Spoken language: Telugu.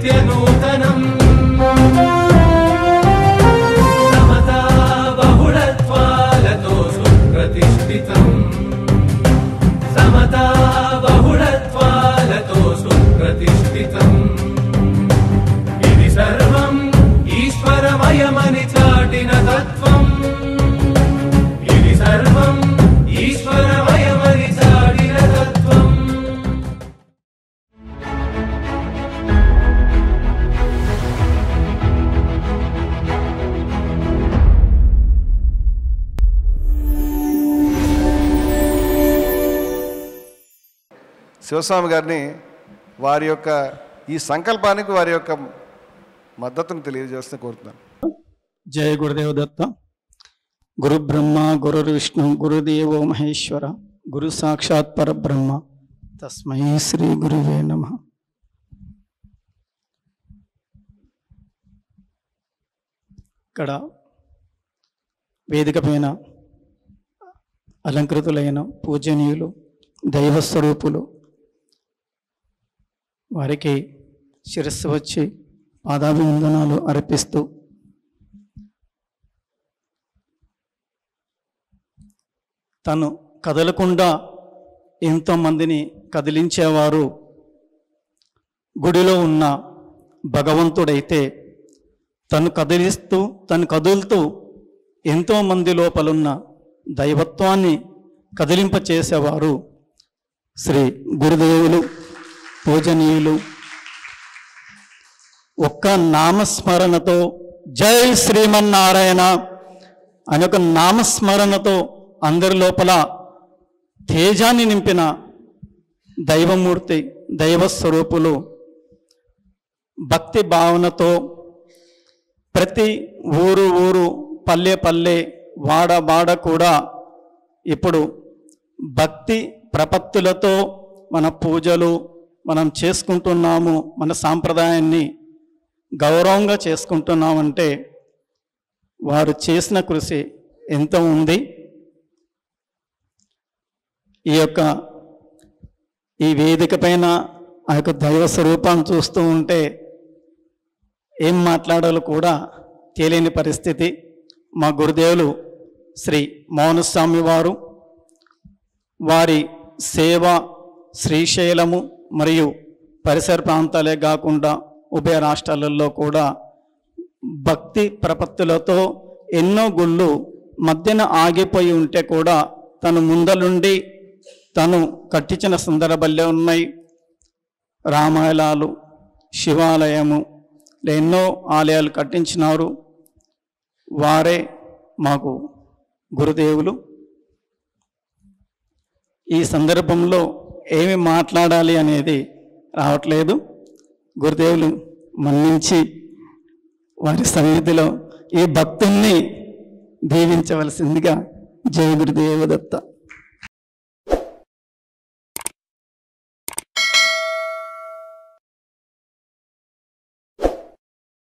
नित्यनूतनम् समता बहुलत्वालतो सुप्रतिष्ठितम् समता बहुलत्वालतो सुप्रतिष्ठितम् इति सर्वम् ईश्वरमयमनि चाटिन तत्त्वम् इति सर्वम् ईश्वरमयमनि चाटिन तत्त्वम् శివస్వామి గారిని వారి యొక్క ఈ సంకల్పానికి వారి యొక్క మద్దతును తెలియజేస్తూ కోరుతున్నాను. జయ గురుదేవ దత్త. గురు బ్రహ్మ గురు విష్ణు గురుదేవో మహేశ్వర గురు సాక్షాత్ పరబ్రహ్మ తస్మై శ్రీ గురువే నమః. ఇక్కడ వేదిక పైన అలంకృతులైన పూజనీయులు దైవస్వరూపులు వారికి శిరస్సు వచ్చి పాదాభివందనాలు అర్పిస్తూ తను కదలకుండా ఎంతోమందిని కదిలించేవారు గుడిలో ఉన్న భగవంతుడైతే తను కదులుతూ ఎంతోమంది లోపలున్న దైవత్వాన్ని కదిలింపచేసేవారు శ్రీ గురుదేవులు పూజనీయులు. ఒక్క నామస్మరణతో జై శ్రీమన్నారాయణ అనే ఒక నామస్మరణతో అందరి లోపల తేజాన్ని నింపిన దైవమూర్తి దైవస్వరూపులు. భక్తి భావనతో ప్రతి ఊరు పల్లె పల్లె వాడ వాడ కూడా ఇప్పుడు భక్తి ప్రపత్తులతో మన పూజలు మనం చేసుకుంటున్నాము. మన సాంప్రదాయాన్ని గౌరవంగా చేసుకుంటున్నామంటే వారు చేసిన కృషి ఎంత ఉంది. ఈ వేదిక పైన ఆ యొక్క దైవ స్వరూపాన్ని చూస్తూ ఉంటే ఏం మాట్లాడాలో కూడా తెలియని పరిస్థితి. మా గురుదేవులు శ్రీ మౌనస్వామి వారు వారి సేవ శ్రీశైలము మరియు పరిసర ప్రాంతాలే కాకుండా ఉభయ రాష్ట్రాలలో కూడా భక్తి ప్రపత్తులతో ఎన్నో గుళ్ళు మధ్యన ఆగిపోయి ఉంటే కూడా తను ముందలుండి తను కట్టించిన సందర్భాలే ఉన్నాయి. రామాలయాలు, శివాలయము, ఎన్నో ఆలయాలు కట్టించినారు. వారే మాకు గురుదేవులు. ఈ సందర్భంలో ఏమి మాట్లాడాలి అనేది రావట్లేదు. గురుదేవులు మన్నించి వారి సన్నిధిలో ఈ భక్తుల్ని దీవించవలసిందిగా జయ గురుదేవ దత్త.